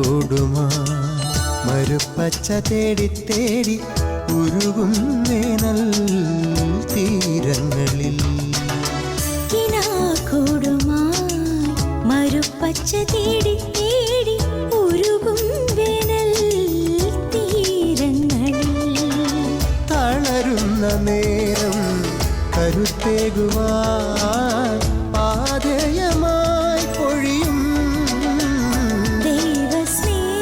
കൂടുമാ മരുപ്പച്ച തേടി തേടി ഉരുകും വേനൽ തീരങ്ങളിൽ മരുപ്പച്ച തേടി തേടി ഉരുകും വേനൽ തീരങ്ങളിൽ തളരുന്ന നേരം കരുത്തേകുവാൻ പാതയമായി പൊഴിയും ദൈവസ്നേഹത്തിൻ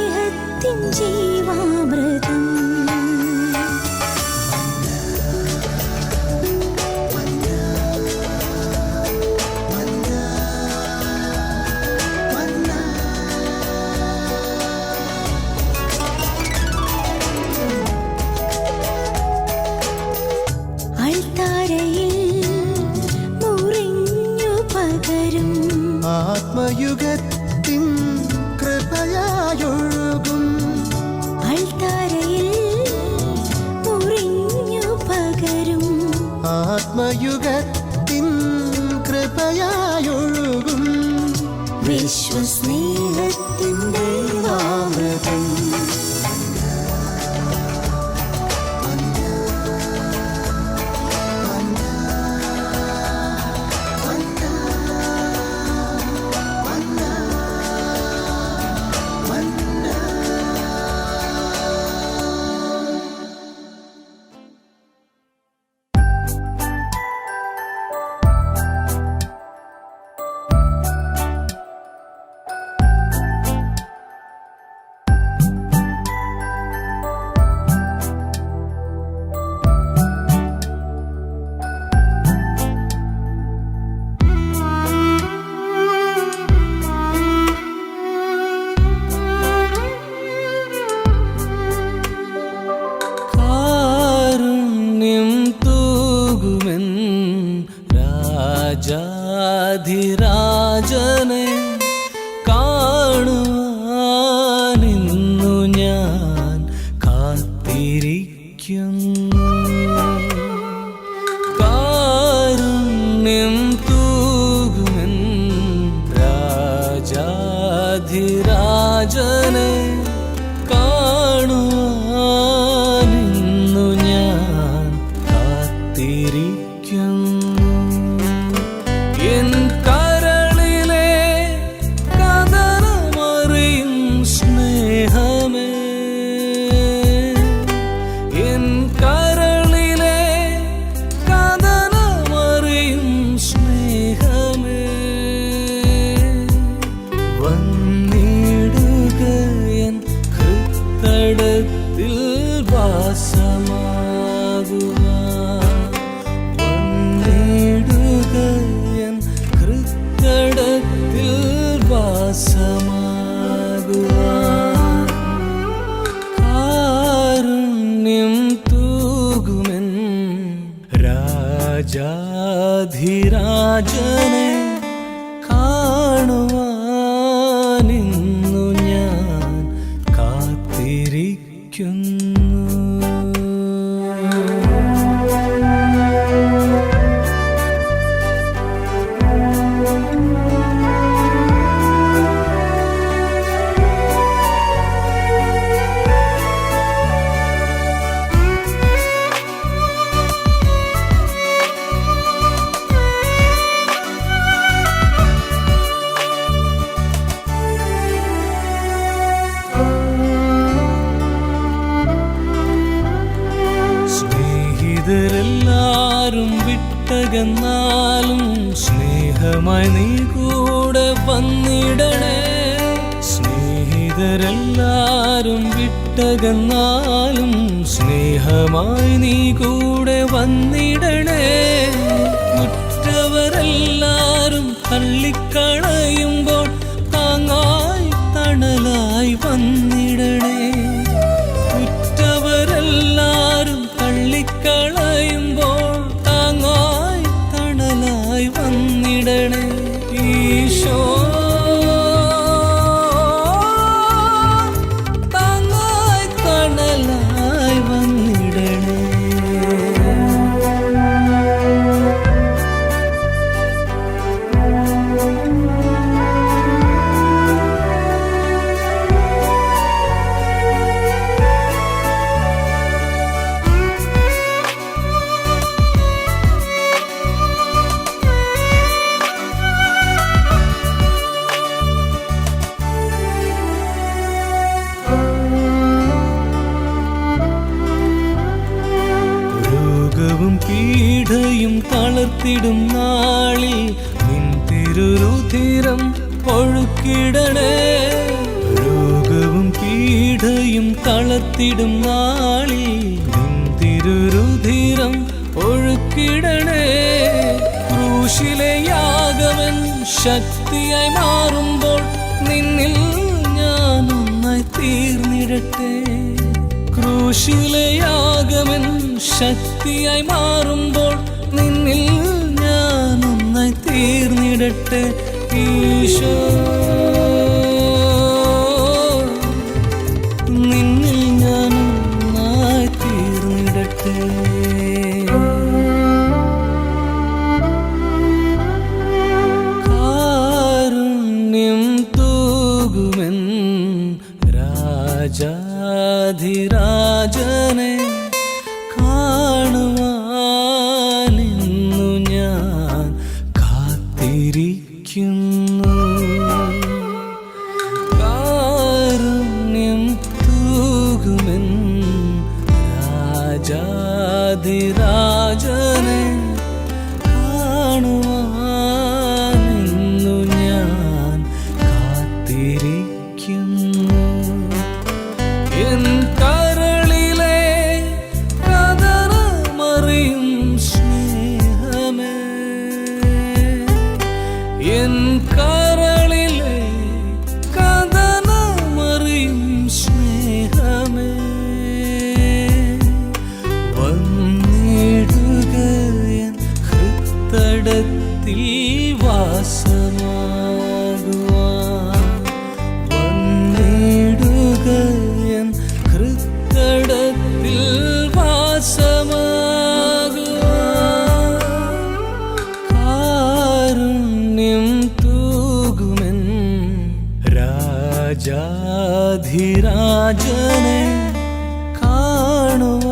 ജീവാമൃതം ആത്മയുഗത്തിൻ കൃപയായൊഴുകും അൾത്താരയിൽ മുറിഞ്ഞു പകരും ആത്മയുഗത്തിൻ കൃപയായൊഴുകും വിശ്വസ്നേഹത്തിൻ ദൈവാമൃതം രാജാധിരാജനെ കാണുവാനിന്നു ഞാൻ കാത്തിരിക്കുന്നു കാരുണ്യം തൂകുമെൻ രാജാധിരാജനെ കാണുവാനിന്നു ഞാൻ കാത്തിരിക്കുന്നു എൻ കരളിലെ കഥനമറിയും സ്നേഹമേ എൻ കരളിലെ കഥനമറിയും സ്നേഹമേ വന്നിടുക എൻ ഹൃത്തടത്തിൽ വാസമാകുവാൻ വന്നിടുക ഹൃദയത്തിൽ വാസമാകുവാൻ കാരുണ്യം തൂകുമെൻ രാജാധിരാജനെ കാണുവാനിന്നു ഞാൻ കാത്തിരിക്കുന്നു സ്നേഹിതരെല്ലാരും വിട്ടകന്നാലും സ്നേഹമായി നീ കൂടെ വന്നിടണേ സ്നേഹിതരെല്ലാരും വിട്ടകന്നാലും സ്നേഹമായി നീ കൂടെ വന്നിടണേ ഉറ്റവരെല്ലാരും തള്ളിക്കളയുമ്പോൾ താങ്ങായി തണലായി വന്നിടണേ ഉറ്റവരെല്ലാരും തള്ളിക്കളയുമ്പോൾ താങ്ങായി തണലായി വന്നിടണേ ഈശോ താങ്ങായി തണലായി വന്നിടണേ കാത്തിടും നാളിൽ നിൻ തിരുരുധിരം ഒഴുക്കിടണേ. രോഗവും പീഡയും തളർത്തിടും നാളിൽ നിൻ തിരുരുധിരം ഒഴുക്കിടണേ. ക്രൂശിലെ യാഗവൻ ശക്തിയായി മാറുമ്പോൾ നിന്നിൽ ഞാൻ ഒന്നായി തീർന്നിടട്ടെ. ക്രൂശിലെ യാഗവൻ ശക്തിയായി മാറുമ്പോൾ നിന്നിൽ ഞാൻ ഒന്നായി തീർന്നിടട്ടെ. ഈശോ നിന്നിൽ ഞാൻ ഒന്നായി തീർന്നിടട്ടെ. കാരുണ്യം തൂകുമെൻ രാജാധിരാജനെ കാണുവാനിന്നു ഞാൻ കാത്തിരിക്കുന്നു. കാരുണ്യം തൂകുമെൻ രാജാധിരാജനെ കാണുവാനിന്നു ഞാൻ കാത്തിരിക്കുന്നു. എൻ കരളിലെ കതറമറിയും സ്നേഹമേ, എൻ കരളിലെ കതറമറിയും സ്നേഹമേ, വന്നിടുക എൻ ഹൃത്തടത്തിൽ വാസമാകുവാൻ. വന്നിടുക എൻ ഹൃത്തടത്തിൽ വാസമാകുവാൻ. കാരുണ്യം തൂകുമെൻ രാജാധിരാജനെ കാണുവാനിന്നു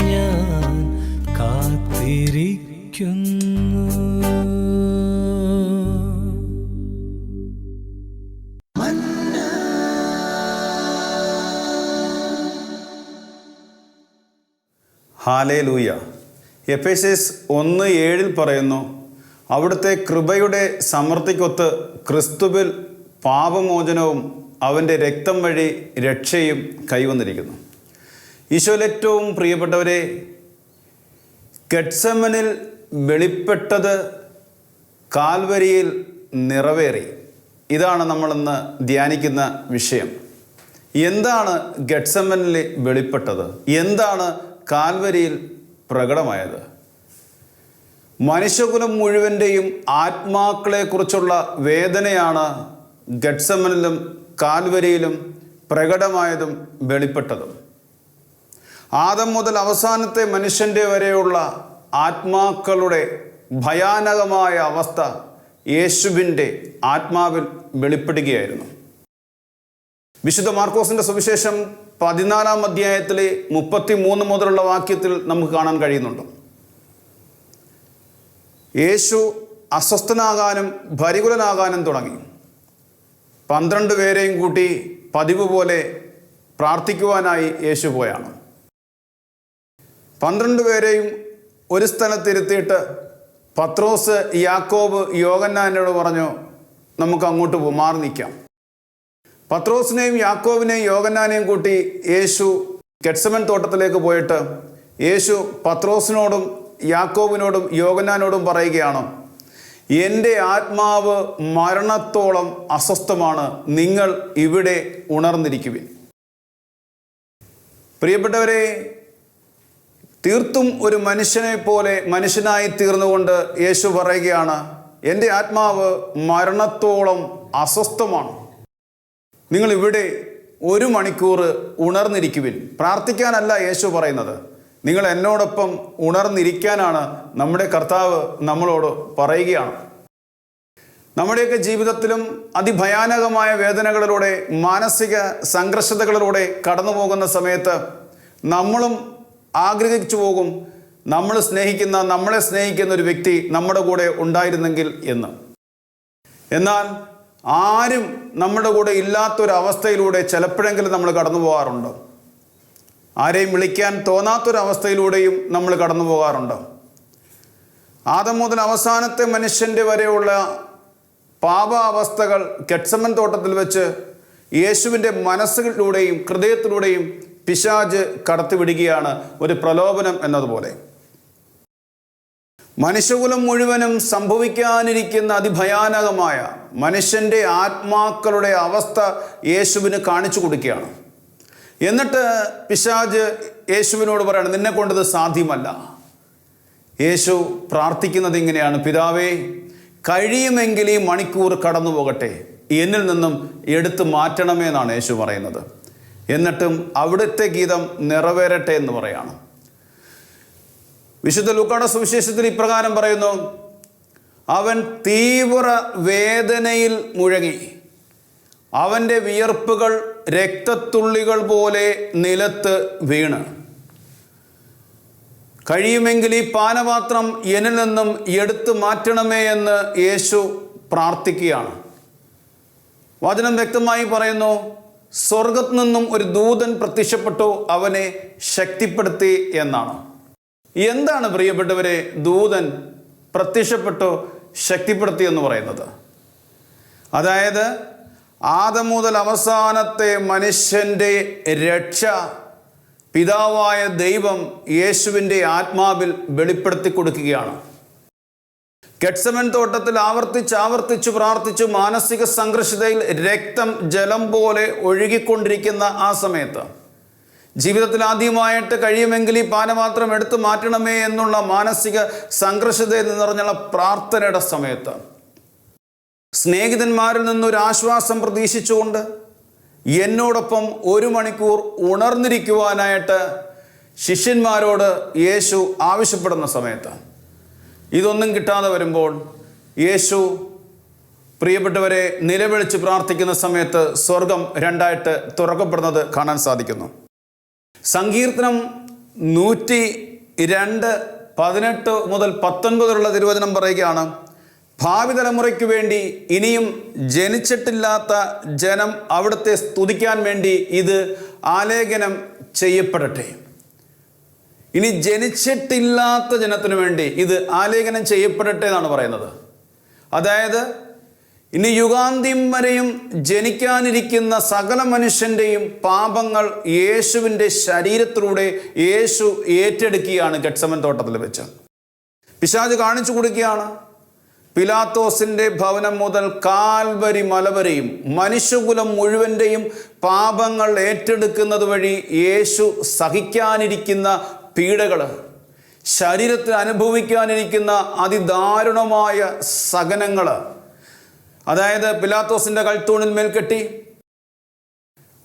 ഞാൻ കാത്തിരിക്കുന്നു. ഹല്ലേലൂയ. എഫേസ്യസ് 1:7 പറയുന്നു, അവിടുത്തെ കൃപയുടെ സമൃദ്ധിക്കൊത്ത് ക്രിസ്തുവിൽ പാപമോചനവും അവൻ്റെ രക്തം വഴി രക്ഷയും കൈവന്നിരിക്കുന്നു. ഈശോയിൽ ഏറ്റവും പ്രിയപ്പെട്ടവരെ, ഗെത്സമനിൽ വെളിപ്പെട്ടത് കാൽവരിയിൽ നിറവേറി. ഇതാണ് നമ്മളിന്ന് ധ്യാനിക്കുന്ന വിഷയം. എന്താണ് ഗെത്സമനിൽ വെളിപ്പെട്ടത്? എന്താണ് കാൽവരിയിൽ പ്രകടമായത്? മനുഷ്യകുലം മുഴുവൻ്റെയും ആത്മാക്കളെക്കുറിച്ചുള്ള വേദനയാണ് ഗെത്സമനിലും കാൽവരിയിലും പ്രകടമായതും വെളിപ്പെട്ടതും. ആദം മുതൽ അവസാനത്തെ മനുഷ്യൻ്റെ വരെയുള്ള ആത്മാക്കളുടെ ഭയാനകമായ അവസ്ഥ യേശുവിൻ്റെ ആത്മാവിൽ വെളിപ്പെടുകയായിരുന്നു. വിശുദ്ധ മാർക്കോസിൻ്റെ സുവിശേഷം 14-ാം അധ്യായത്തിലെ 33 മുതലുള്ള വാക്യത്തിൽ നമുക്ക് കാണാൻ കഴിയുന്നുണ്ട്. യേശു അസ്വസ്ഥനാകാനും പരികുലനാകാനും തുടങ്ങി. 12 പേരെയും കൂട്ടി പതിവ് പോലെ പ്രാർത്ഥിക്കുവാനായി യേശു പോയാണ്. 12 പേരെയും ഒരു സ്ഥലത്തിരുത്തിയിട്ട് പത്രോസ്, യാക്കോബ്, യോഹന്നാനോട് പറഞ്ഞു, നമുക്ക് അങ്ങോട്ട് മാറി നിൽക്കാം. പത്രോസിനെയും യാക്കോബിനെയും യോഹന്നാനെയും കൂട്ടി യേശു ഗെത്സമൻ തോട്ടത്തിലേക്ക് പോയിട്ട് യേശു പത്രോസിനോടും യാക്കോബിനോടും യോഹന്നാനോടും പറയുകയാണ്, എൻ്റെ ആത്മാവ് മരണത്തോളം അസ്വസ്ഥമാണ്, നിങ്ങൾ ഇവിടെ ഉണർന്നിരിക്കുവിൻ. പ്രിയപ്പെട്ടവരെ, തീർത്തും ഒരു മനുഷ്യനെ പോലെ മനുഷ്യനായി തീർന്നുകൊണ്ട് യേശു പറയുകയാണ്, എൻ്റെ ആത്മാവ് മരണത്തോളം അസ്വസ്ഥമാണ്, നിങ്ങൾ ഇവിടെ 1 മണിക്കൂർ ഉണർന്നിരിക്കുവിൻ. പ്രാർത്ഥിക്കാനല്ല യേശു പറയുന്നത്, നിങ്ങൾ എന്നോടൊപ്പം ഉണർന്നിരിക്കാനാണ് നമ്മുടെ കർത്താവ് നമ്മളോട് പറയുകയാണ്. നമ്മുടെയൊക്കെ ജീവിതത്തിലും അതിഭയാനകമായ വേദനകളിലൂടെ, മാനസിക സംഘർഷതകളിലൂടെ കടന്നു പോകുന്ന സമയത്ത് നമ്മളും ആഗ്രഹിച്ചു പോകും, നമ്മളെ സ്നേഹിക്കുന്ന ഒരു വ്യക്തി നമ്മുടെ കൂടെ ഉണ്ടായിരുന്നെങ്കിൽ എന്ന്. എന്നാൽ ആരും നമ്മുടെ കൂടെ ഇല്ലാത്തൊരവസ്ഥയിലൂടെ ചിലപ്പോഴെങ്കിലും നമ്മൾ കടന്നു പോകാറുണ്ട്. ആരെയും വിളിക്കാൻ തോന്നാത്തൊരവസ്ഥയിലൂടെയും നമ്മൾ കടന്നു പോകാറുണ്ട്. ആദം മുതൽ അവസാനത്തെ മനുഷ്യൻ്റെ വരെയുള്ള പാപാവസ്ഥകൾ ഗെത്സമൻ തോട്ടത്തിൽ വെച്ച് യേശുവിൻ്റെ മനസ്സിലൂടെയും ഹൃദയത്തിലൂടെയും പിശാച് കടത്തിവിടുകയാണ്, ഒരു പ്രലോഭനം എന്നതുപോലെ. മനുഷ്യകുലം മുഴുവനും സംഭവിക്കാനിരിക്കുന്ന അതിഭയാനകമായ മനുഷ്യൻ്റെ ആത്മാക്കളുടെ അവസ്ഥ യേശുവിന് കാണിച്ചു കൊടുക്കുകയാണ്. എന്നിട്ട് പിശാച് യേശുവിനോട് പറയാണ്, നിന്നെ കൊണ്ടത് സാധ്യമല്ല. യേശു പ്രാർത്ഥിക്കുന്നത് ഇങ്ങനെയാണ്, പിതാവേ, കഴിയുമെങ്കിൽ ഈ മണിക്കൂർ കടന്നു പോകട്ടെ, എന്നിൽ നിന്നും എടുത്തു മാറ്റണമേ എന്നാണ് യേശു പറയുന്നത്. എന്നിട്ടും അവിടുത്തെ ഗീതം നിറവേറട്ടെ എന്ന് പറയാണ്. വിശുദ്ധ ലൂക്കായുടെ സുവിശേഷത്തിൽ ഇപ്രകാരം പറയുന്നു, അവൻ തീവ്ര വേദനയിൽ മുഴങ്ങി, അവൻ്റെ വിയർപ്പുകൾ രക്തത്തുള്ളികൾ പോലെ നിലത്ത് വീണ്, കഴിയുമെങ്കിൽ ഈ പാനപാത്രം എന്നിൽ നിന്നും എടുത്തു മാറ്റണമേ എന്ന് യേശു പ്രാർത്ഥിക്കുകയാണ്. വചനം വ്യക്തമായി പറയുന്നു, സ്വർഗത്തു നിന്നും ഒരു ദൂതൻ പ്രത്യക്ഷപ്പെട്ടു, അവനെ ശക്തിപ്പെടുത്തി എന്നാണ്. എന്താണ് പ്രിയപ്പെട്ടവരെ ദൂതൻ പ്രത്യക്ഷപ്പെട്ടു ശക്തിപ്പെടുത്തി എന്ന് പറയുന്നത്? അതായത് ആദം മുതൽ അവസാനത്തെ മനുഷ്യൻ്റെ രക്ഷ പിതാവായ ദൈവം യേശുവിൻ്റെ ആത്മാവിൽ വെളിപ്പെടുത്തി കൊടുക്കുകയാണ്. ഗെത്സമൻ തോട്ടത്തിൽ ആവർത്തിച്ച് പ്രാർത്ഥിച്ചു മാനസിക സംഘർഷതയിൽ രക്തം ജലം പോലെ ഒഴുകിക്കൊണ്ടിരിക്കുന്ന ആ സമയത്ത്, ജീവിതത്തിൽ ആദ്യമായിട്ട് കഴിയുമെങ്കിൽ ഈ പാനപാത്രം എടുത്തു മാറ്റണമേ എന്നുള്ള മാനസിക സംഘർഷതയിൽ നിറഞ്ഞുള്ള പ്രാർത്ഥനയുടെ സമയത്ത്, സ്നേഹിതന്മാരിൽ നിന്നൊരു ആശ്വാസം പ്രതീക്ഷിച്ചുകൊണ്ട് എന്നോടൊപ്പം 1 മണിക്കൂർ ഉണർന്നിരിക്കുവാനായിട്ട് ശിഷ്യന്മാരോട് യേശു ആവശ്യപ്പെടുന്ന സമയത്ത്, ഇതൊന്നും കിട്ടാതെ വരുമ്പോൾ യേശു പ്രിയപ്പെട്ടവരെ നിലവിളിച്ച് പ്രാർത്ഥിക്കുന്ന സമയത്ത് സ്വർഗം 2 തുറക്കപ്പെടുന്നത് കാണാൻ സാധിക്കുന്നു. സങ്കീർത്തനം 102 18 മുതൽ 19 തിരുവചനം പറയുകയാണ്, ഭാവി തലമുറയ്ക്ക് വേണ്ടി ഇനിയും ജനിച്ചിട്ടില്ലാത്ത ജനം അവിടുത്തെ സ്തുതിക്കാൻ വേണ്ടി ഇത് ആലേഖനം ചെയ്യപ്പെടട്ടെ. ഇനി ജനിച്ചിട്ടില്ലാത്ത ജനത്തിനു വേണ്ടി ഇത് ആലേഖനം ചെയ്യപ്പെടട്ടെ എന്നാണ് പറയുന്നത്. അതായത് ഇനി യുഗാന്ത്യം വരെയും ജനിക്കാനിരിക്കുന്ന സകല മനുഷ്യൻ്റെയും പാപങ്ങൾ യേശുവിൻ്റെ ശരീരത്തിലൂടെ യേശു ഏറ്റെടുക്കുകയാണ് ഗെത്സമൻ തോട്ടത്തിൽ വെച്ച്. പിശാച് കാണിച്ചു കൊടുക്കുകയാണ്, പിലാത്തോസിൻ്റെ ഭവനം മുതൽ കാൽവരി മല വരെയും മനുഷ്യകുലം മുഴുവൻ്റെയും പാപങ്ങൾ ഏറ്റെടുക്കുന്നത് വഴി യേശു സഹിക്കാനിരിക്കുന്ന പീഡകൾ, ശരീരത്തിൽ അനുഭവിക്കാനിരിക്കുന്ന അതിദാരുണമായ സഹനങ്ങൾ, അതായത് പിലാത്തോസിൻ്റെ കൽത്തൂണിൽ മേൽക്കെട്ടി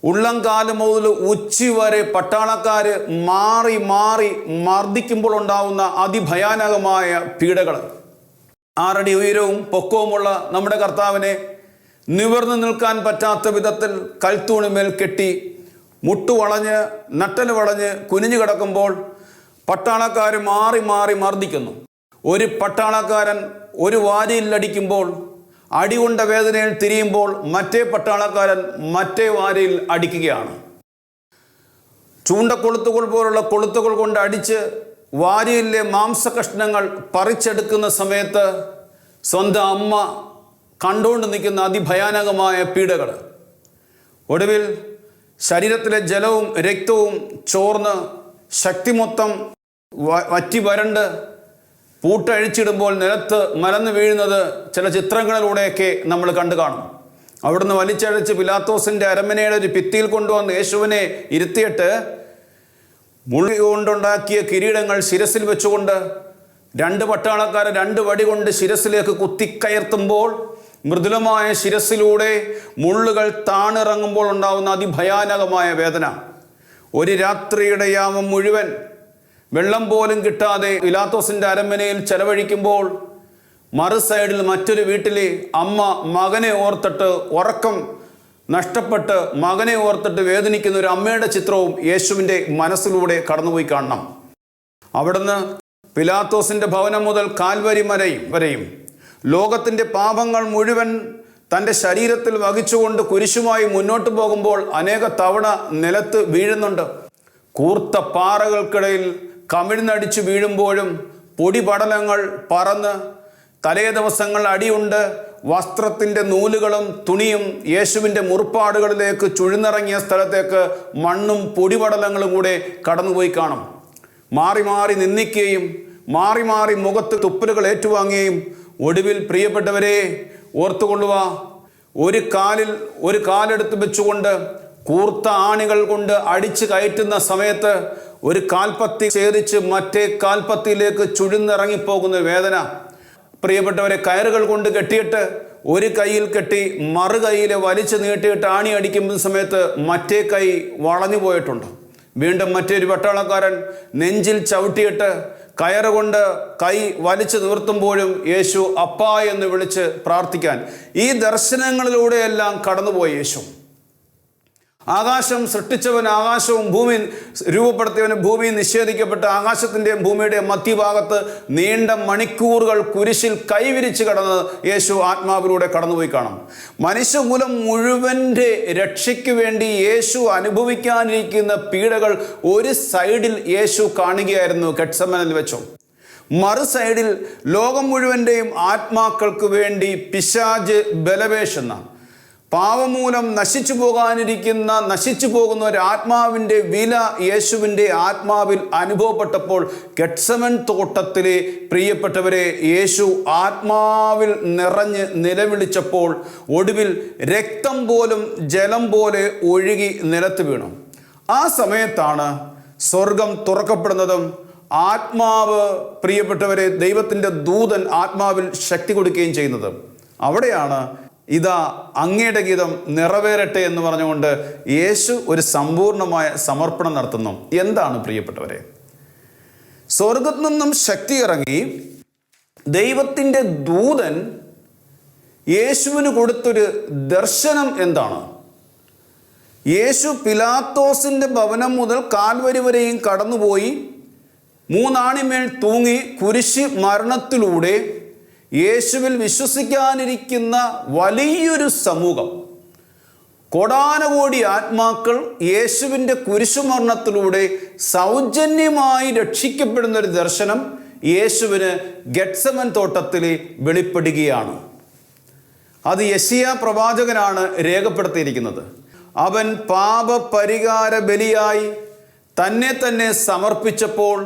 ഉള്ളംകാല് മുതൽ ഉച്ചി വരെ പട്ടാളക്കാർ മാറി മാറി മർദ്ദിക്കുമ്പോൾ ഉണ്ടാവുന്ന അതിഭയാനകമായ പീഡകൾ, 6 അടി ഉയരവും പൊക്കവുമുള്ള നമ്മുടെ കർത്താവിനെ നിവർന്നു നിൽക്കാൻ പറ്റാത്ത വിധത്തിൽ കൽത്തൂണിന്മേൽ കെട്ടി മുട്ടുവളഞ്ഞ് നട്ടല് വളഞ്ഞ് കുനിഞ്ഞു കിടക്കുമ്പോൾ പട്ടാളക്കാർ മാറി മാറി മർദ്ദിക്കുന്നു. ഒരു പട്ടാളക്കാരൻ ഒരു വാരിയിലടിക്കുമ്പോൾ അടികൊണ്ട വേദനയിൽ തിരിയുമ്പോൾ മറ്റേ പട്ടാളക്കാരൻ മറ്റേ വാരിയിൽ അടിക്കുകയാണ്. ചൂണ്ടക്കൊളുത്തുകൾ പോലുള്ള കൊളുത്തുകൾ കൊണ്ട് അടിച്ച് വാരിയിലെ മാംസകഷ്ണങ്ങൾ പറിച്ചെടുക്കുന്ന സമയത്ത് സ്വന്തം അമ്മ കണ്ടുകൊണ്ട് നിൽക്കുന്ന അതിഭയാനകമായ പീഡകൾ, ഒടുവിൽ ശരീരത്തിലെ ജലവും രക്തവും ചോർന്ന് ശക്തി മൊത്തം വറ്റി വരണ്ട് പൂട്ടഴിച്ചിടുമ്പോൾ നിലത്ത് മലന്ന് വീഴുന്നത് ചില ചിത്രങ്ങളിലൂടെയൊക്കെ നമ്മൾ കണ്ടു കാണും. അവിടുന്ന് വലിച്ചഴിച്ച് പിലാത്തോസിൻ്റെ അരമനയുടെ ഒരു ഭിത്തിയിൽ കൊണ്ടുവന്ന് യേശുവിനെ ഇരുത്തിയിട്ട് മുള്ളി കൊണ്ടുണ്ടാക്കിയ കിരീടങ്ങൾ ശിരസിൽ വെച്ചുകൊണ്ട് 2 പട്ടാളക്കാരെ 2 വടി കൊണ്ട് ശിരസിലേക്ക് കുത്തിക്കയർത്തുമ്പോൾ മൃദുലമായ ശിരസിലൂടെ മുള്ളുകൾ താണിറങ്ങുമ്പോൾ ഉണ്ടാകുന്ന അതിഭയാനകമായ വേദന, ഒരു രാത്രിയുടെ യാമം മുഴുവൻ വെള്ളം പോലും കിട്ടാതെ പിലാത്തോസിൻ്റെ അരമനയിൽ ചെലവഴിക്കുമ്പോൾ മറു സൈഡിൽ മറ്റൊരു വീട്ടിലെ അമ്മ മകനെ ഓർത്തിട്ട് ഉറക്കം നഷ്ടപ്പെട്ട് മകനെ ഓർത്തിട്ട് വേദനിക്കുന്ന ഒരു അമ്മയുടെ ചിത്രവും യേശുവിൻ്റെ മനസ്സിലൂടെ കടന്നുപോയി കാണണം. അവിടുന്ന് പിലാത്തോസിൻ്റെ ഭവനം മുതൽ കാൽവരി വരെയും ലോകത്തിൻ്റെ പാപങ്ങൾ മുഴുവൻ തൻ്റെ ശരീരത്തിൽ വഹിച്ചുകൊണ്ട് കുരിശുമായി മുന്നോട്ട് പോകുമ്പോൾ അനേക തവണ നിലത്ത് വീഴുന്നുണ്ട്. കൂർത്ത പാറകൾക്കിടയിൽ കമിഴ്ന്നടിച്ചു വീഴുമ്പോഴും പൊടിപടലങ്ങൾ പറന്ന് തലേ ദിവസങ്ങൾ അടിയുണ്ട് വസ്ത്രത്തിൻ്റെ നൂലുകളും തുണിയും യേശുവിൻ്റെ മുറിപ്പാടുകളിലേക്ക് ചുഴിന്നിറങ്ങിയ സ്ഥലത്തേക്ക് മണ്ണും പൊടിപടലങ്ങളും കൂടെ കടന്നുപോയി കാണും. മാറി മാറി നിന്ദിക്കുകയും മാറി മാറി മുഖത്ത് തുപ്പലുകൾ ഏറ്റുവാങ്ങുകയും ഒടുവിൽ പ്രിയപ്പെട്ടവരെ ഓർത്തുകൊള്ളുക, ഒരു കാലെടുത്ത് വെച്ചുകൊണ്ട് കൂർത്ത ആണികൾ കൊണ്ട് അടിച്ചു കയറ്റുന്ന സമയത്ത് ഒരു കാൽപ്പത്തി ഛേദിച്ച് മറ്റേ കാൽപ്പത്തിയിലേക്ക് ചുഴിന്നിറങ്ങിപ്പോകുന്ന വേദന. പ്രിയപ്പെട്ടവരെ, കയറുകൾ കൊണ്ട് കെട്ടിയിട്ട് ഒരു കൈയിൽ കെട്ടി മറു കൈയിൽ വലിച്ചു നീട്ടിയിട്ട് ആണി അടിക്കുന്ന സമയത്ത് മറ്റേ കൈ വളഞ്ഞു പോയിട്ടുണ്ട്. വീണ്ടും മറ്റൊരു പട്ടാളക്കാരൻ നെഞ്ചിൽ ചവിട്ടിയിട്ട് കയറുകൊണ്ട് കൈ വലിച്ചു നിർത്തുമ്പോഴും യേശു അപ്പാ എന്ന് വിളിച്ച് പ്രാർത്ഥിക്കാൻ ഈ ദർശനങ്ങളിലൂടെയെല്ലാം കടന്നുപോയി യേശു. ആകാശം സൃഷ്ടിച്ചവൻ, ആകാശവും ഭൂമി രൂപപ്പെടുത്തിയവന് ഭൂമി നിഷേധിക്കപ്പെട്ട ആകാശത്തിൻ്റെയും ഭൂമിയുടെയും മധ്യഭാഗത്ത് നീണ്ട മണിക്കൂറുകൾ കുരിശിൽ കൈവിരിച്ച് കടന്ന് യേശു ആത്മാവിലൂടെ കടന്നുപോയി കാണും. മനുഷ്യകുലം മുഴുവൻ്റെ രക്ഷയ്ക്ക് വേണ്ടി യേശു അനുഭവിക്കാനിരിക്കുന്ന പീഡകൾ ഒരു സൈഡിൽ യേശു കാണുകയായിരുന്നു ഗെത്സമനിൽ വെച്ചു. മറു സൈഡിൽ ലോകം മുഴുവൻ്റെയും ആത്മാക്കൾക്ക് വേണ്ടി പിശാച് ബലവേഷുന്ന, പാവമൂലം നശിച്ചു പോകുന്ന ഒരു ആത്മാവിൻ്റെ വില യേശുവിൻ്റെ ആത്മാവിൽ അനുഭവപ്പെട്ടപ്പോൾ ഗെത്സമൻ തോട്ടത്തിലെ പ്രിയപ്പെട്ടവരെ യേശു ആത്മാവിൽ നിറഞ്ഞ് നിലവിളിച്ചപ്പോൾ ഒടുവിൽ രക്തം പോലും ജലം പോലെ ഒഴുകി നിലത്ത് വീണു. ആ സമയത്താണ് സ്വർഗം തുറക്കപ്പെടുന്നതും ആത്മാവ്, പ്രിയപ്പെട്ടവരെ, ദൈവത്തിൻ്റെ ദൂതൻ ആത്മാവിൽ ശക്തി കൊടുക്കുകയും ചെയ്യുന്നത്. അവിടെയാണ് ഇതാ അങ്ങയുടെ ഗീതം നിറവേറട്ടെ എന്ന് പറഞ്ഞുകൊണ്ട് യേശു ഒരു സമ്പൂർണമായ സമർപ്പണം നടത്തുന്നു. എന്താണ് പ്രിയപ്പെട്ടവരെ? സ്വർഗത്തിൽ നിന്നും ശക്തി ഇറങ്ങി ദൈവത്തിൻ്റെ ദൂതൻ യേശുവിന് കൊടുത്തൊരു ദർശനം എന്താണ്? യേശു പിലാത്തോസിൻ്റെ ഭവനം മുതൽ കാൽവരി വരെയും കടന്നുപോയി 3 ആണിമേൽ തൂങ്ങി കുരിശ് മരണത്തിലൂടെ യേശുവിൽ വിശ്വസിക്കാനിരിക്കുന്ന വലിയൊരു സമൂഹം, കോടാനുകോടി ആത്മാക്കൾ യേശുവിൻ്റെ കുരിശുമരണത്തിലൂടെ സൗജന്യമായി രക്ഷിക്കപ്പെടുന്ന ഒരു ദർശനം യേശുവിന് ഗെത്സമൻ തോട്ടത്തിൽ വെളിപ്പെടുകയാണ്. അത് യെശയ്യാ പ്രവാചകനാണ് രേഖപ്പെടുത്തിയിരിക്കുന്നത്. അവൻ പാപപരിഹാര ബലിയായി തന്നെ സമർപ്പിച്ചപ്പോൾ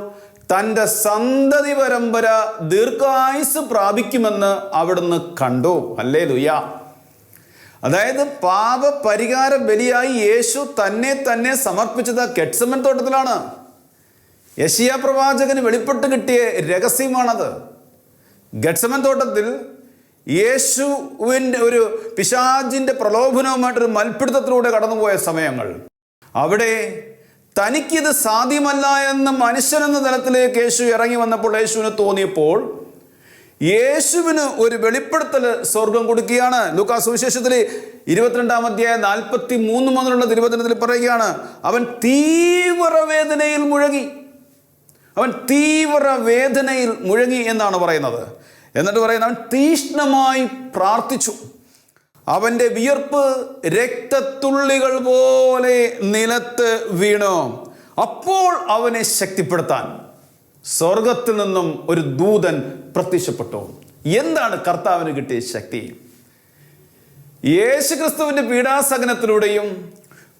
തൻ്റെ സന്തതി പരമ്പര ദീർഘായുസ് പ്രാപിക്കുമെന്ന് അവിടുന്ന് കണ്ടു. ഹല്ലേലൂയ. അതായത് പാപപരിഹാര ബലിയായി യേശു തന്നെ സമർപ്പിച്ചത് ഗെത്സമൻ തോട്ടത്തിലാണ്. യെശയ്യാ പ്രവാചകന് വെളിപ്പെട്ട് കിട്ടിയ രഹസ്യമാണത്. ഗെത്സമൻ തോട്ടത്തിൽ യേശുവിൻ്റെ ഒരു പിശാചിൻ്റെ പ്രലോഭനവുമായിട്ടൊരു മൽപ്പിടുത്തത്തിലൂടെ കടന്നുപോയ സമയങ്ങൾ, അവിടെ തനിക്കിത് സാധ്യമല്ല എന്ന മനുഷ്യനെന്ന തലത്തിലേക്ക് യേശു ഇറങ്ങി വന്നപ്പോൾ യേശുവിന് തോന്നിയപ്പോൾ യേശുവിന് ഒരു വെളിപ്പെടുത്തൽ സ്വർഗം കൊടുക്കുകയാണ്. ലൂക്കാ സുവിശേഷത്തിൽ 22-ാം അധ്യായം 43 മുതലുള്ള തിരുവചനത്തിൽ പറയുകയാണ്, അവൻ തീവ്രവേദനയിൽ മുഴങ്ങി എന്നാണ് പറയുന്നത്. എന്നിട്ട് പറയുന്നത് അവൻ തീഷ്ണമായി പ്രാർത്ഥിച്ചു. അവൻ്റെ വിയർപ്പ് രക്തത്തുള്ളികൾ പോലെ നിലത്ത് വീണു. അപ്പോൾ അവനെ ശക്തിപ്പെടുത്താൻ സ്വർഗത്തിൽ നിന്നും ഒരു ദൂതൻ പ്രത്യക്ഷപ്പെട്ടു. എന്താണ് കർത്താവിന് കിട്ടിയ ശക്തി? യേശുക്രിസ്തുവിൻ്റെ പീഡാസഹനത്തിലൂടെയും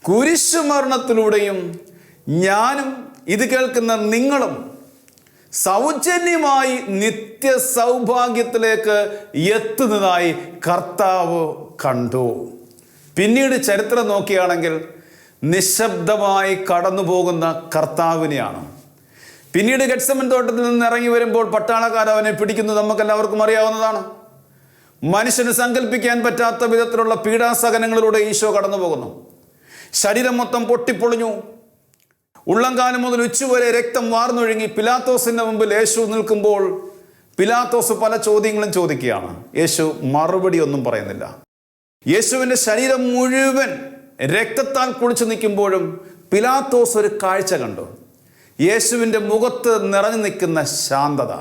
കുരിശുമരണത്തിലൂടെയും ഞാനും ഇത് കേൾക്കുന്ന നിങ്ങളും സൗജന്യമായി നിത്യ സൗഭാഗ്യത്തിലേക്ക് എത്തുന്നതായി കർത്താവ് കണ്ടു. പിന്നീട് ചരിത്രം നോക്കുകയാണെങ്കിൽ നിശബ്ദമായി കടന്നു പോകുന്ന കർത്താവിനെയാണ്. പിന്നീട് ഗെത്സമൻ തോട്ടത്തിൽ നിന്ന് ഇറങ്ങി വരുമ്പോൾ പട്ടാളക്കാർ അവനെ പിടിക്കുന്നത് നമുക്കെല്ലാവർക്കും അറിയാവുന്നതാണ്. മനുഷ്യന് സങ്കല്പിക്കാൻ പറ്റാത്ത വിധത്തിലുള്ള പീഡാസഹനങ്ങളിലൂടെ ഈശോ കടന്നു പോകുന്നു. ശരീരം മൊത്തം പൊട്ടിപ്പൊളിഞ്ഞു. ഉള്ളംകാലം മുതൽ ഉച്ചവരെ രക്തം വാർന്നൊഴുങ്ങി. പിലാത്തോസിൻ്റെ മുമ്പിൽ യേശു നിൽക്കുമ്പോൾ പിലാത്തോസ് പല ചോദ്യങ്ങളും ചോദിക്കുകയാണ്. യേശു മറുപടി ഒന്നും പറയുന്നില്ല. യേശുവിൻ്റെ ശരീരം മുഴുവൻ രക്തത്താൽ കുളിച്ചു നിൽക്കുമ്പോഴും പിലാത്തോസ് ഒരു കാഴ്ച കണ്ടു. യേശുവിൻ്റെ മുഖത്ത് നിറഞ്ഞു നിൽക്കുന്ന ശാന്തത,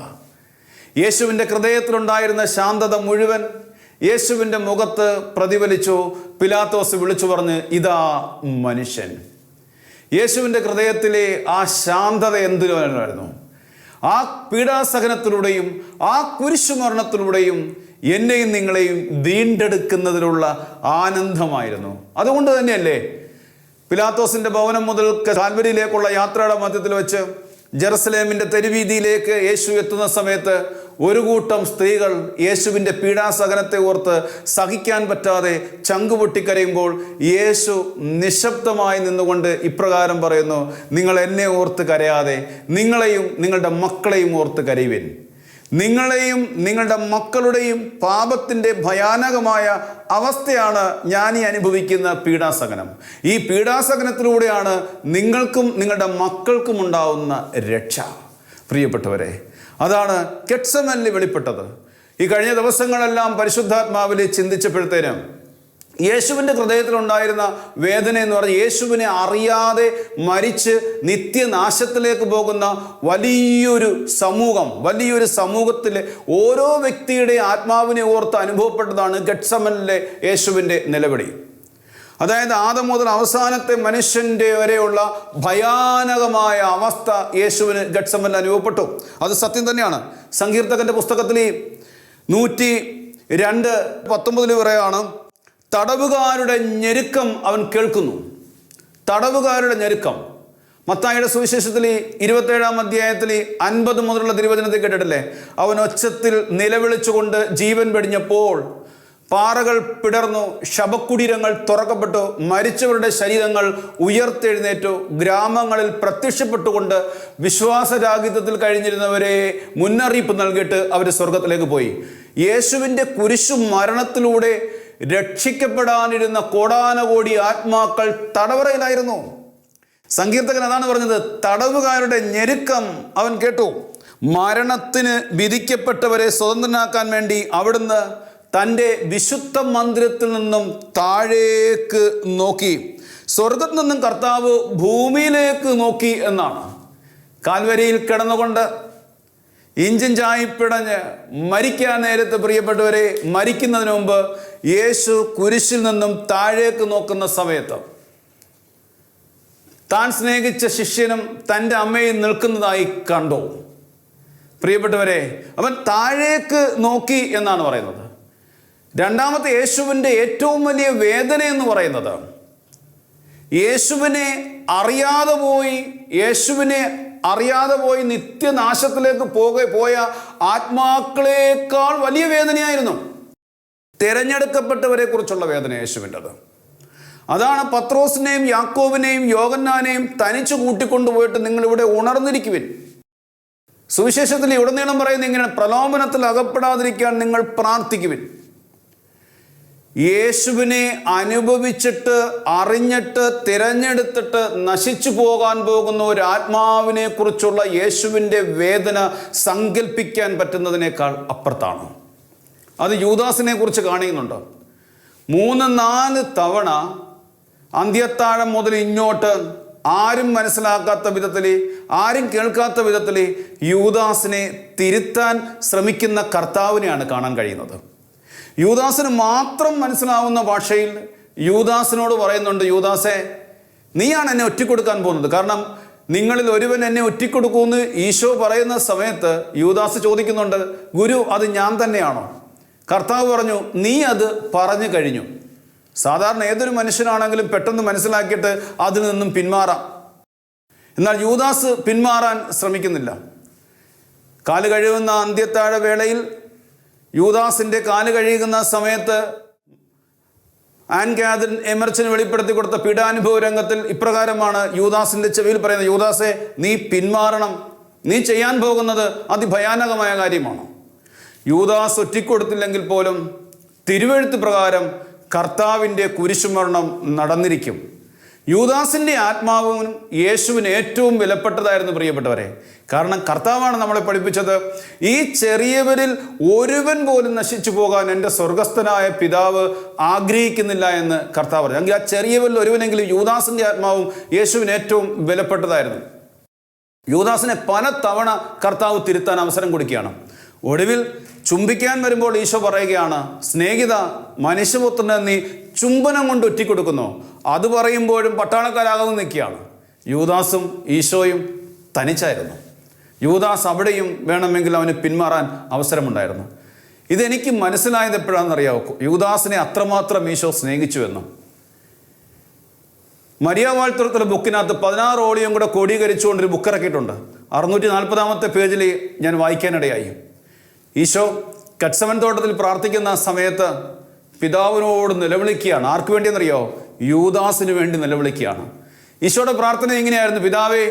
യേശുവിൻ്റെ ഹൃദയത്തിലുണ്ടായിരുന്ന ശാന്തത മുഴുവൻ യേശുവിൻ്റെ മുഖത്ത് പ്രതിഫലിച്ചു. പിലാത്തോസ് വിളിച്ചു പറഞ്ഞ്, ഇതാ മനുഷ്യൻ. യേശുവിൻ്റെ ഹൃദയത്തിലെ ആ ശാന്തത എന്തിനായിരുന്നു? ആ പീഡാസഹനത്തിലൂടെയും ആ കുരിശുമരണത്തിലൂടെയും എന്നെയും നിങ്ങളെയും വീണ്ടെടുക്കുന്നതിലുള്ള ആനന്ദമായിരുന്നു. അതുകൊണ്ട് തന്നെയല്ലേ പിലാത്തോസിന്റെ ഭവനം മുതൽ കാൽവരിയിലേക്കുള്ള യാത്രയുടെ മധ്യത്തിൽ വെച്ച് ജെറുസലേമിന്റെ തെരുവീതിയിലേക്ക് യേശു എത്തുന്ന സമയത്ത് ഒരു കൂട്ടം സ്ത്രീകൾ യേശുവിൻ്റെ പീഡാസഹനത്തെ ഓർത്ത് സഹിക്കാൻ പറ്റാതെ ചങ്കുപൊട്ടിക്കരയുമ്പോൾ യേശു നിശബ്ദമായി നിന്നുകൊണ്ട് ഇപ്രകാരം പറയുന്നു, നിങ്ങൾ എന്നെ ഓർത്ത് കരയാതെ നിങ്ങളെയും നിങ്ങളുടെ മക്കളെയും ഓർത്ത് കരയുവിൻ. നിങ്ങളെയും നിങ്ങളുടെ മക്കളുടെയും പാപത്തിൻ്റെ ഭയാനകമായ അവസ്ഥയാണ് ഞാൻ ഈ അനുഭവിക്കുന്ന പീഡാസഹനം. ഈ പീഡാസഹനത്തിലൂടെയാണ് നിങ്ങൾക്കും നിങ്ങളുടെ മക്കൾക്കും ഉണ്ടാവുന്ന രക്ഷ. പ്രിയപ്പെട്ടവരെ, അതാണ് ഗെത്സമനിൽ വെളിപ്പെട്ടത്. ഈ കഴിഞ്ഞ ദിവസങ്ങളെല്ലാം പരിശുദ്ധാത്മാവിൽ ചിന്തിച്ചപ്പോഴത്തേനും യേശുവിൻ്റെ ഹൃദയത്തിലുണ്ടായിരുന്ന വേദന എന്ന് പറഞ്ഞാൽ യേശുവിനെ അറിയാതെ മരിച്ച് നിത്യനാശത്തിലേക്ക് പോകുന്ന വലിയൊരു സമൂഹത്തിലെ ഓരോ വ്യക്തിയുടെ ആത്മാവിനെ ഓർത്ത് അനുഭവപ്പെട്ടതാണ് ഗെത്സമനിലെ യേശുവിൻ്റെ നിലവിളി. അതായത് ആദം മുതൽ അവസാനത്തെ മനുഷ്യൻ്റെ വരെയുള്ള ഭയാനകമായ അവസ്ഥ യേശുവിന് ഗെത്സമനിൽ അനുഭവപ്പെട്ടു. അത് സത്യം തന്നെയാണ്. സങ്കീർത്തകൻ്റെ പുസ്തകത്തിൽ 102:19 പറയാണ്, തടവുകാരുടെ ഞെരുക്കം അവൻ കേൾക്കുന്നു. തടവുകാരുടെ ഞെരുക്കം. മത്തായിയുടെ സുവിശേഷത്തിൽ 27-ാം അധ്യായത്തിൽ 50 മുതലുള്ള തിരുവചനത്തിൽ കേട്ടിട്ടില്ലേ? അവൻ ഒച്ചത്തിൽ നിലവിളിച്ചുകൊണ്ട് ജീവൻ വെടിഞ്ഞപ്പോൾ പാറകൾ പിടർന്നു, ശവക്കുടീരങ്ങൾ തുറക്കപ്പെട്ടു, മരിച്ചവരുടെ ശരീരങ്ങൾ ഉയർത്തെഴുന്നേറ്റു, ഗ്രാമങ്ങളിൽ പ്രത്യക്ഷപ്പെട്ടുകൊണ്ട് വിശ്വാസരാഹിത്യത്തിൽ കഴിഞ്ഞിരുന്നവരെ മുന്നറിയിപ്പ് നൽകിയിട്ട് അവർ സ്വർഗത്തിലേക്ക് പോയി. യേശുവിൻ്റെ കുരിശു മരണത്തിലൂടെ രക്ഷിക്കപ്പെടാനിരുന്ന കോടാനകോടി ആത്മാക്കൾ തടവറയിലായിരുന്നു. സങ്കീർത്തകൻ അതാണ് പറഞ്ഞത്, തടവുകാരുടെ ഞെരുക്കം അവൻ കേട്ടു. മരണത്തിന് വിധിക്കപ്പെട്ടവരെ സ്വതന്ത്രനാക്കാൻ വേണ്ടി അവിടുന്ന് തൻ്റെ വിശുദ്ധ മന്ദിരത്തിൽ നിന്നും താഴേക്ക് നോക്കി. സ്വർഗത്തിൽ നിന്നും കർത്താവ് ഭൂമിയിലേക്ക് നോക്കി എന്നാണ്. കാൽവരിയിൽ കിടന്നുകൊണ്ട് ഇഞ്ചിഞ്ചായി പിടഞ്ഞ് മരിക്കാൻ നേരത്ത്, പ്രിയപ്പെട്ടവരെ, മരിക്കുന്നതിന് മുമ്പ് യേശു കുരിശിൽ നിന്നും താഴേക്ക് നോക്കുന്ന സമയത്ത് താൻ സ്നേഹിച്ച ശിഷ്യനും തൻ്റെ അമ്മയും നിൽക്കുന്നതായി കണ്ടു. പ്രിയപ്പെട്ടവരെ, അവൻ താഴേക്ക് നോക്കി എന്നാണ് പറയുന്നത്. രണ്ടാമത്തെ യേശുവിൻ്റെ ഏറ്റവും വലിയ വേദന എന്ന് പറയുന്നത് യേശുവിനെ അറിയാതെ പോയി നിത്യനാശത്തിലേക്ക് പോയ ആത്മാക്കളേക്കാൾ വലിയ വേദനയായിരുന്നു. തിരഞ്ഞെടുക്കപ്പെട്ടവരെ കുറിച്ചുള്ള വേദന യേശുവിൻ്റെത്. അതാണ് പത്രോസിനെയും യാക്കോബിനെയും യോഹന്നാനെയും തനിച്ചു കൂട്ടിക്കൊണ്ടുപോയിട്ട് നിങ്ങളിവിടെ ഉണർന്നിരിക്കുവിൻ. സുവിശേഷത്തിൽ ഉടനീളം പറയുന്നത് ഇങ്ങനെ, പ്രലോഭനത്തിൽ അകപ്പെടാതിരിക്കാൻ നിങ്ങൾ പ്രാർത്ഥിക്കുവിൻ. യേശുവിനെ അനുഭവിച്ചിട്ട് അറിഞ്ഞിട്ട് തിരഞ്ഞെടുത്തിട്ട് നശിച്ചു പോകാൻ പോകുന്ന ഒരു ആത്മാവിനെ കുറിച്ചുള്ള യേശുവിൻ്റെ വേദന സങ്കല്പിക്കാൻ പറ്റുന്നതിനേക്കാൾ അപ്പുറത്താണ്. അത് യൂദാസിനെ കുറിച്ച് കാണിക്കുന്നുണ്ട്. 3-4 തവണ അന്ത്യത്താഴം മുതൽ ഇങ്ങോട്ട് ആരും മനസ്സിലാക്കാത്ത വിധത്തിൽ, ആരും കേൾക്കാത്ത വിധത്തിൽ യൂദാസിനെ തിരുത്താൻ ശ്രമിക്കുന്ന കർത്താവിനെയാണ് കാണാൻ കഴിയുന്നത്. യൂദാസിന് മാത്രം മനസ്സിലാവുന്ന ഭാഷയിൽ യൂദാസിനോട് പറയുന്നുണ്ട്, യൂദാസേ, നീയാണ് എന്നെ ഒറ്റിക്കൊടുക്കാൻ പോകുന്നത്. കാരണം നിങ്ങളിൽ ഒരുവൻ എന്നെ ഒറ്റിക്കൊടുക്കുമെന്ന് ഈശോ പറയുന്ന സമയത്ത് യൂദാസ് ചോദിക്കുന്നുണ്ട്, ഗുരു, അത് ഞാൻ തന്നെയാണോ? കർത്താവ് പറഞ്ഞു, നീ അത് പറഞ്ഞു കഴിഞ്ഞു. സാധാരണ ഏതൊരു മനുഷ്യനാണെങ്കിലും പെട്ടെന്ന് മനസ്സിലാക്കിയിട്ട് അതിൽ നിന്നും പിന്മാറാം. എന്നാൽ യൂദാസ് പിന്മാറാൻ ശ്രമിക്കുന്നില്ല. കാല് കഴുകുന്ന അന്ത്യത്താഴ വേളയിൽ യൂദാസിൻ്റെ കാല് കഴുകുന്ന സമയത്ത് ആൻ കാതറിൻ എമർച്ചന് വെളിപ്പെടുത്തി കൊടുത്ത പീഡാനുഭവ രംഗത്തിൽ ഇപ്രകാരമാണ് യൂദാസിൻ്റെ ചെവിയിൽ പറയുന്നത്, യൂദാസെ, നീ പിന്മാറണം. നീ ചെയ്യാൻ പോകുന്നത് അതിഭയാനകമായ കാര്യമാണ്. യൂദാസ് ഒറ്റിക്കൊടുത്തില്ലെങ്കിൽ പോലും തിരുവെഴുത്ത് പ്രകാരം കർത്താവിൻ്റെ കുരിശുമരണം നടന്നിരിക്കും. യൂദാസിൻ്റെ ആത്മാവും യേശുവിന് ഏറ്റവും വിലപ്പെട്ടതായിരുന്നു, പ്രിയപ്പെട്ടവരെ. കാരണം കർത്താവാണ് നമ്മളെ പഠിപ്പിച്ചത്, ഈ ചെറിയവരിൽ ഒരുവൻ പോലും നശിച്ചു പോകാൻ എൻ്റെ സ്വർഗസ്ഥനായ പിതാവ് ആഗ്രഹിക്കുന്നില്ല എന്ന് കർത്താവ് പറഞ്ഞു. എങ്കിൽ ആ ചെറിയവരിൽ ഒരുവനെങ്കിലും യൂദാസിൻ്റെ ആത്മാവും യേശുവിന് ഏറ്റവും വിലപ്പെട്ടതായിരുന്നു. യൂദാസിനെ പല തവണ കർത്താവ് തിരുത്താൻ അവസരം കൊടുക്കുകയാണ്. ഒടുവിൽ ചുംബിക്കാൻ വരുമ്പോൾ ഈശോ പറയുകയാണ്, സ്നേഹിത, മനുഷ്യപുത്രനെ നീ ചുംബനം കൊണ്ട് ഒറ്റിക്കൊടുക്കുന്നു. അത് പറയുമ്പോഴും പട്ടാളക്കാരാകാതെ നിൽക്കുകയാണ്. യൂദാസും ഈശോയും തനിച്ചായിരുന്നു. യൂദാസ് അവിടെയും വേണമെങ്കിൽ അവന് പിന്മാറാൻ അവസരമുണ്ടായിരുന്നു. ഇതെനിക്ക് മനസ്സിലായത് എപ്പോഴാണെന്നറിയാവോ? യൂദാസിനെ അത്രമാത്രം ഈശോ സ്നേഹിച്ചുവെന്നും. മരിയ വാഴ്ത്തത്തിലെ ബുക്കിനകത്ത് 16 ഓളിയും കൂടെ ക്രോഡീകരിച്ചുകൊണ്ടൊരു ബുക്ക് ഇറക്കിയിട്ടുണ്ട്. 640 പേജിൽ ഞാൻ വായിക്കാനിടയായി. ഈശോ ഗെത്സമൻ തോട്ടത്തിൽ പ്രാർത്ഥിക്കുന്ന സമയത്ത് പിതാവിനോട് നിലവിളിക്കുകയാണ്. ആർക്ക് വേണ്ടിയെന്നറിയോ? യൂദാസിന് വേണ്ടി നിലവിളിക്കുകയാണ്. ഈശോയുടെ പ്രാർത്ഥന എങ്ങനെയായിരുന്നു? പിതാവേ,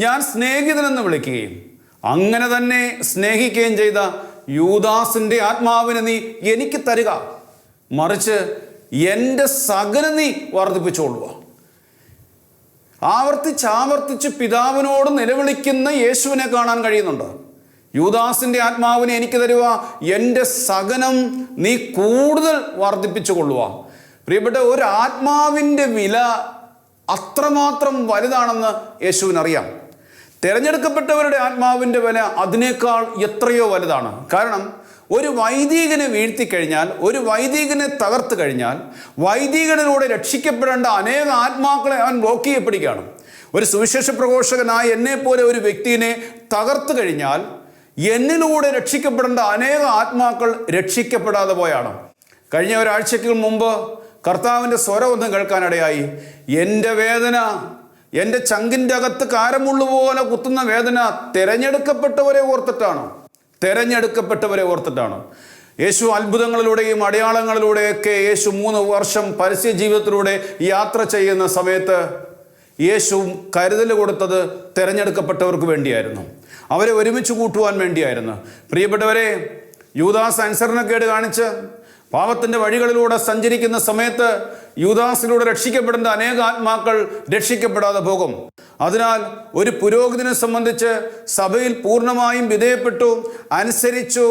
ഞാൻ സ്നേഹിതനെന്ന് വിളിക്കുകയും അങ്ങനെ തന്നെ സ്നേഹിക്കുകയും ചെയ്ത യൂദാസിൻ്റെ ആത്മാവിനെ നീ എനിക്ക് തരിക, മറിച്ച് എൻ്റെ സകലം നീ വർദ്ധിപ്പിച്ചോളുക. ആവർത്തിച്ച് പിതാവിനോട് നിലവിളിക്കുന്ന യേശുവിനെ കാണാൻ കഴിയുന്നുണ്ട്. യൂദാസിൻ്റെ ആത്മാവിനെ എനിക്ക് തരുക, എൻ്റെ സകലം നീ കൂടുതൽ വർദ്ധിപ്പിച്ചു കൊള്ളുക. പ്രിയപ്പെട്ട, ഒരു ആത്മാവിൻ്റെ വില അത്രമാത്രം വലുതാണെന്ന് യേശുവിനറിയാം. തിരഞ്ഞെടുക്കപ്പെട്ടവരുടെ ആത്മാവിൻ്റെ വില അതിനേക്കാൾ എത്രയോ വലുതാണ്. കാരണം ഒരു വൈദികനെ വീഴ്ത്തിക്കഴിഞ്ഞാൽ, ഒരു വൈദികനെ തകർത്ത് കഴിഞ്ഞാൽ, വൈദികനിലൂടെ രക്ഷിക്കപ്പെടേണ്ട അനേക ആത്മാക്കളെ അവൻ ബ്ലോക്ക് ചെയ്യപ്പെടുകയാണ്. ഒരു സുവിശേഷ പ്രഘോഷകനായ എന്നെപ്പോലെ ഒരു വ്യക്തിയെ തകർത്ത് കഴിഞ്ഞാൽ എന്നിലൂടെ രക്ഷിക്കപ്പെടേണ്ട അനേക ആത്മാക്കൾ രക്ഷിക്കപ്പെടാതെ പോയാണ്. കഴിഞ്ഞ ഒരാഴ്ചയ്ക്ക് മുമ്പ് കർത്താവിൻ്റെ സ്വരം ഒന്ന് കേൾക്കാനിടയായി. എൻ്റെ വേദന, എൻ്റെ ചങ്കിൻ്റെ അകത്ത് കാരമുള്ളുപോലെ കുത്തുന്ന വേദന തിരഞ്ഞെടുക്കപ്പെട്ടവരെ ഓർത്തിട്ടാണ്. യേശു അത്ഭുതങ്ങളിലൂടെയും അടയാളങ്ങളിലൂടെയൊക്കെ യേശു 3 വർഷം പരസ്യ ജീവിതത്തിലൂടെ യാത്ര ചെയ്യുന്ന സമയത്ത് യേശു കരുതൽ കൊടുത്തത് തിരഞ്ഞെടുക്കപ്പെട്ടവർക്ക് വേണ്ടിയായിരുന്നു. അവരെ ഒരുമിച്ച് കൂട്ടുവാൻ വേണ്ടിയായിരുന്നു. പ്രിയപ്പെട്ടവരെ, യൂദാസ് അനുസരണക്കേട് കാണിച്ച് പാപത്തിൻ്റെ വഴികളിലൂടെ സഞ്ചരിക്കുന്ന സമയത്ത് യൂദാസിലൂടെ രക്ഷിക്കപ്പെടേണ്ട അനേക ആത്മാക്കൾ രക്ഷിക്കപ്പെടാതെ പോകും. അതിനാൽ ഒരു പുരോഹിതനെ സംബന്ധിച്ച് സഭയിൽ പൂർണ്ണമായും വിധേയപ്പെട്ടു അനുസരിച്ചു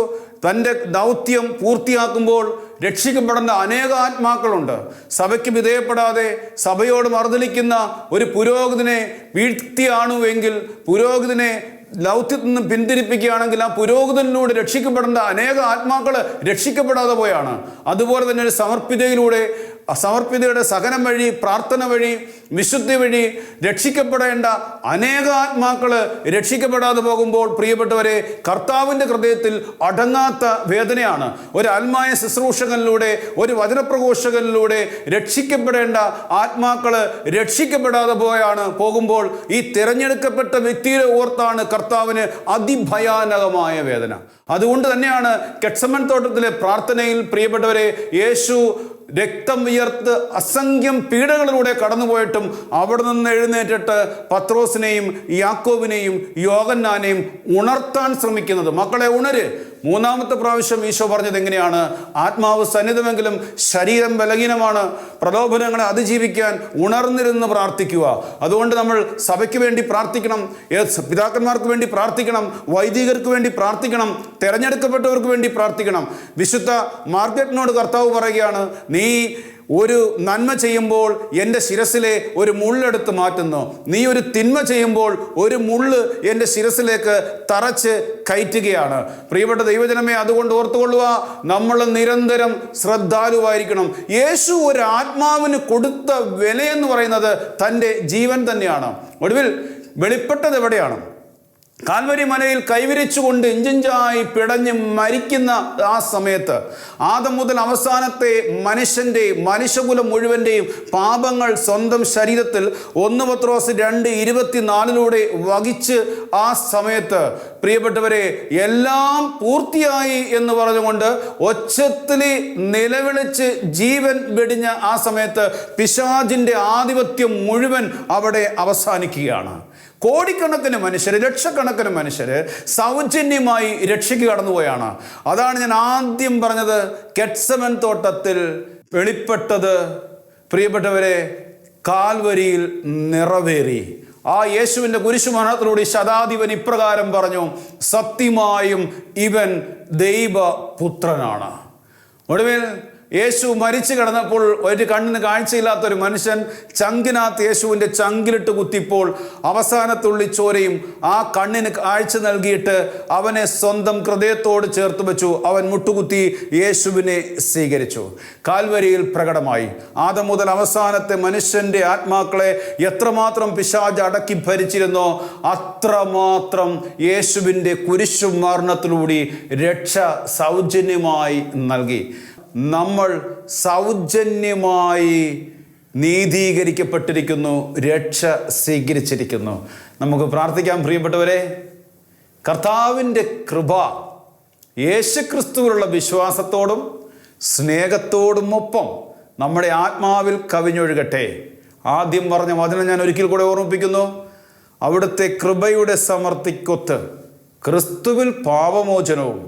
തൻ്റെ ദൗത്യം പൂർത്തിയാക്കുമ്പോൾ രക്ഷിക്കപ്പെടേണ്ട അനേക ആത്മാക്കളുണ്ട്. സഭയ്ക്ക് വിധേയപ്പെടാതെ സഭയോട് മറുതലിക്കുന്ന ഒരു പുരോഹിതനെ വീഴ്ത്തിയാണുവെങ്കിൽ, പുരോഹിതനെ ദൗത്യത്തിൽ നിന്നും പിന്തിരിപ്പിക്കുകയാണെങ്കിൽ ആ പുരോഹിതനിലൂടെ രക്ഷിക്കപ്പെടേണ്ട അനേക ആത്മാക്കൾ രക്ഷിക്കപ്പെടാതെ പോയാണ്. അതുപോലെ തന്നെ ഒരു സമർപ്പിതയുടെ സഹനം വഴി, പ്രാർത്ഥന വഴി, വിശുദ്ധി വഴി രക്ഷിക്കപ്പെടേണ്ട അനേക ആത്മാക്കൾ രക്ഷിക്കപ്പെടാതെ പോകുമ്പോൾ പ്രിയപ്പെട്ടവരെ, കർത്താവിൻ്റെ ഹൃദയത്തിൽ അടങ്ങാത്ത വേദനയാണ്. ഒരു ആത്മായ ശുശ്രൂഷകനിലൂടെ, ഒരു വചനപ്രഘോഷകനിലൂടെ രക്ഷിക്കപ്പെടേണ്ട ആത്മാക്കൾ രക്ഷിക്കപ്പെടാതെ പോകുമ്പോൾ ഈ തിരഞ്ഞെടുക്കപ്പെട്ട വ്യക്തിയെ ഓർത്താണ് കർത്താവിന് അതിഭയാനകമായ വേദന. അതുകൊണ്ട് തന്നെയാണ് ഗെത്സമൻ തോട്ടത്തിലെ പ്രാർത്ഥനയിൽ പ്രിയപ്പെട്ടവരെ, യേശു രക്തം വിയർത്ത് അസംഖ്യം പീഡകളിലൂടെ കടന്നുപോയിട്ടും അവിടെ നിന്ന് എഴുന്നേറ്റിട്ട് പത്രോസിനെയും യാക്കോബിനെയും യോഹന്നാനെയും ഉണർത്താൻ ശ്രമിക്കുന്നത്. മക്കളെ ഉണര്. 3-ാമത്തെ പ്രാവശ്യം ഈശോ പറഞ്ഞത് എങ്ങനെയാണ്? ആത്മാവ് സന്നിധമെങ്കിലും ശരീരം ബലഹീനമാണ്. പ്രലോഭനങ്ങളെ അതിജീവിക്കാൻ ഉണർന്നിരുന്ന് പ്രാർത്ഥിക്കുക. അതുകൊണ്ട് നമ്മൾ സഭയ്ക്ക് വേണ്ടി പ്രാർത്ഥിക്കണം, പിതാക്കന്മാർക്ക് വേണ്ടി പ്രാർത്ഥിക്കണം, വൈദികർക്ക് വേണ്ടി പ്രാർത്ഥിക്കണം, തിരഞ്ഞെടുക്കപ്പെട്ടവർക്ക് വേണ്ടി പ്രാർത്ഥിക്കണം. വിശുദ്ധ മാർഗരറ്റിനോട് കർത്താവ് പറയുകയാണ്, നീ ഒരു നന്മ ചെയ്യുമ്പോൾ എൻ്റെ ശിരസിലെ ഒരു മുള്ളെടുത്ത് മാറ്റുന്നു, നീ ഒരു തിന്മ ചെയ്യുമ്പോൾ ഒരു മുള്ള് എൻ്റെ ശിരസിലേക്ക് തറച്ച് കയറ്റുകയാണ്. പ്രിയപ്പെട്ട ദൈവജനമേ, അതുകൊണ്ട് ഓർത്തുകൊള്ളുക, നമ്മൾ നിരന്തരം ശ്രദ്ധാലുവായിരിക്കണം. യേശു ഒരു ആത്മാവിന് കൊടുത്ത വിലയെന്ന് പറയുന്നത് തൻ്റെ ജീവൻ തന്നെയാണ്. ഒടുവിൽ വെളിപ്പെട്ടത് എവിടെയാണ്? കാൽവരി മലയിൽ കൈവിരിച്ചുകൊണ്ട് ഇഞ്ചിഞ്ചായി പിടഞ്ഞ് മരിക്കുന്ന ആ സമയത്ത് ആദം മുതൽ അവസാനത്തെ മനുഷ്യകുലം മുഴുവൻ്റെയും പാപങ്ങൾ സ്വന്തം ശരീരത്തിൽ 1 പത്രോസ് 2:24 വഹിച്ച് ആ സമയത്ത് പ്രിയപ്പെട്ടവരെ, എല്ലാം പൂർത്തിയായി എന്ന് പറഞ്ഞുകൊണ്ട് ഒച്ചത്തിൽ നിലവിളിച്ച് ജീവൻ വെടിഞ്ഞ ആ സമയത്ത് പിശാചിൻ്റെ ആധിപത്യം മുഴുവൻ അവിടെ അവസാനിക്കുകയാണ്. കോടിക്കണക്കിന് മനുഷ്യർ, ലക്ഷക്കണക്കിന് മനുഷ്യർ സൗജന്യമായി രക്ഷയ്ക്ക് കടന്നുപോയാണ്. അതാണ് ഞാൻ ആദ്യം പറഞ്ഞത്, ഗെത്സമൻ തോട്ടത്തിൽ വെളിപ്പെട്ടത് പ്രിയപ്പെട്ടവരെ കാൽവരിയിൽ നിറവേറി. ആ യേശുവിൻ്റെ കുരിശുമരണത്തിലൂടെ ശതാധിപൻ ഇപ്രകാരം പറഞ്ഞു, സത്യമായും ഇവൻ ദൈവപുത്രനാണ്. ഒടുവിൽ യേശു മരിച്ചു കിടന്നപ്പോൾ ഒരു കണ്ണിന് കാഴ്ചയില്ലാത്ത ഒരു മനുഷ്യൻ ചങ്കിനകത്ത് യേശുവിൻ്റെ ചങ്കിലിട്ട് കുത്തിപ്പോൾ അവസാനത്തുള്ളി ചോരയും ആ കണ്ണിന് കാഴ്ച നൽകിയിട്ട് അവനെ സ്വന്തം ഹൃദയത്തോട് ചേർത്ത് വെച്ചു. അവൻ മുട്ടുകുത്തി യേശുവിനെ സ്വീകരിച്ചു. കാൽവരിയിൽ പ്രകടമായി ആദം മുതൽ അവസാനത്തെ മനുഷ്യൻ്റെ ആത്മാക്കളെ എത്രമാത്രം പിശാച് അടക്കി ഭരിച്ചിരുന്നോ അത്രമാത്രം യേശുവിൻ്റെ കുരിശു മരണത്തിലൂടെ രക്ഷ സൗജന്യമായി നൽകി. നമ്മൾ സൗജന്യമായി നീതീകരിക്കപ്പെട്ടിരിക്കുന്നു, രക്ഷ സ്വീകരിച്ചിരിക്കുന്നു. നമുക്ക് പ്രാർത്ഥിക്കാം പ്രിയപ്പെട്ടവരെ. കർത്താവിൻ്റെ കൃപ യേശുക്രിസ്തുവിലുള്ള വിശ്വാസത്തോടും സ്നേഹത്തോടുമൊപ്പം നമ്മുടെ ആത്മാവിൽ കവിഞ്ഞൊഴുകട്ടെ. ആദ്യം പറഞ്ഞ വചനം ഞാൻ ഒരിക്കൽ കൂടെ ഓർമ്മിപ്പിക്കുന്നു. അവിടുത്തെ കൃപയുടെ സമൃദ്ധിക്കൊത്ത് ക്രിസ്തുവിൽ പാപമോചനവും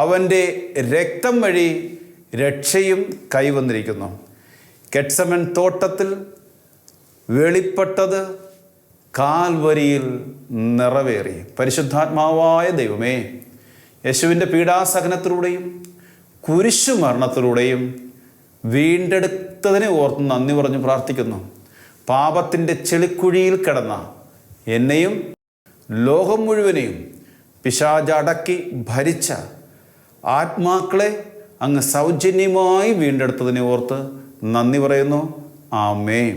അവൻ്റെ രക്തം വഴി രക്ഷയും കൈവന്നിരിക്കുന്നു. ഗെത്സമൻ തോട്ടത്തിൽ വെളിപ്പെട്ടത് കാൽവരിയിൽ നിറവേറി. പരിശുദ്ധാത്മാവായ ദൈവമേ, യേശുവിൻ്റെ പീഡാസഹനത്തിലൂടെയും കുരിശു മരണത്തിലൂടെയും വീണ്ടെടുത്തതിനെ ഓർത്ത് നന്ദി പറഞ്ഞു പ്രാർത്ഥിക്കുന്നു. പാപത്തിൻ്റെ ചെളിക്കുഴിയിൽ കിടന്ന എന്നെയും ലോകം മുഴുവനെയും പിശാചടക്കി ഭരിച്ച ആത്മാക്കളെ അങ്ങ് സൗജന്യമായി വീണ്ടെടുത്തതിനെ ഓർത്ത് നന്ദി പറയുന്നു. ആമേൻ.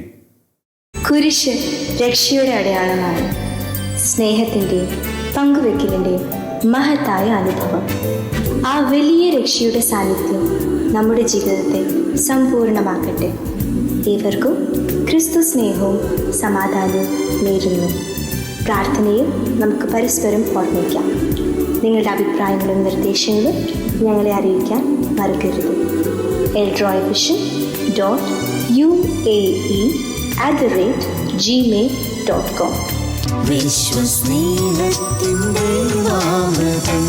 കുരിശ് രക്ഷയുടെ അടയാളമാണ്. സ്നേഹത്തിൻ്റെയും പങ്കുവെക്കലിൻ്റെയും മഹത്തായ അനുഭവം. ആ വലിയ രക്ഷയുടെ സാന്നിധ്യം നമ്മുടെ ജീവിതത്തെ സമ്പൂർണ്ണമാക്കട്ടെ. ഏവർക്കും ക്രിസ്തു സ്നേഹവും സമാധാനവും നേരുന്നു. പ്രാർത്ഥനയിൽ നമുക്ക് പരസ്പരം ഓർമ്മിക്കാം. നിങ്ങളുടെ അഭിപ്രായങ്ങളും നിർദ്ദേശങ്ങളും ഞങ്ങളെ അറിയിക്കാൻ മറക്കരുത്. eldroyvision.uae@gmail.com. വിശ്വസ്നേഹത്തിൻ്റെ അമൃതം